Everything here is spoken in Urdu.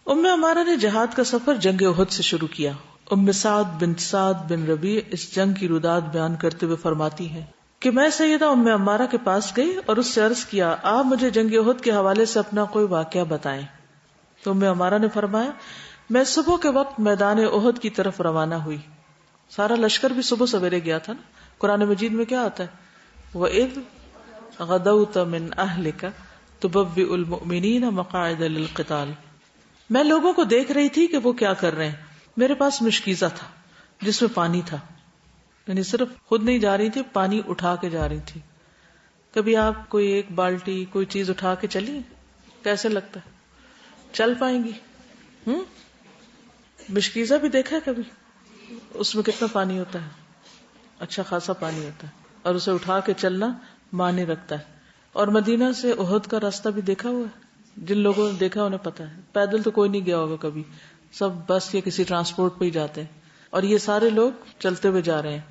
ام عمارہ نے جہاد کا سفر جنگ احد سے شروع کیا. ام سعد بن ربیع اس جنگ کی رودات بیان کرتے ہوئے فرماتی ہیں کہ میں سیدہ ام عمارہ کے پاس گئی اور اس سے عرض کیا آپ مجھے جنگ احد کے حوالے سے اپنا کوئی واقعہ بتائیں. تو ام عمارہ نے فرمایا میں صبح کے وقت میدان احد کی طرف روانہ ہوئی. سارا لشکر بھی صبح سویرے گیا تھا نا. قرآن مجید میں کیا آتا ہے وَإِذْ غَدَوْتَ مِنْ أَهْلِكَ تُبَوِّئُ الْمُؤْمِنِينَ مَقَاعِدَ لِلْقِتَالِ. میں لوگوں کو دیکھ رہی تھی کہ وہ کیا کر رہے ہیں. میرے پاس مشکیزہ تھا جس میں پانی تھا، یعنی صرف خود نہیں جا رہی تھی، پانی اٹھا کے جا رہی تھی. کبھی آپ کوئی ایک بالٹی کوئی چیز اٹھا کے چلی کیسے لگتا ہے؟ چل پائیں گی؟ مشکیزہ بھی دیکھا ہے کبھی؟ اس میں کتنا پانی ہوتا ہے؟ اچھا خاصا پانی ہوتا ہے، اور اسے اٹھا کے چلنا معنی رکھتا ہے. اور مدینہ سے احد کا راستہ بھی دیکھا ہوا ہے؟ جن لوگوں نے دیکھا انہیں پتا ہے. پیدل تو کوئی نہیں گیا ہوگا کبھی، سب بس یا کسی ٹرانسپورٹ پہ ہی جاتے ہیں، اور یہ سارے لوگ چلتے ہوئے جا رہے ہیں.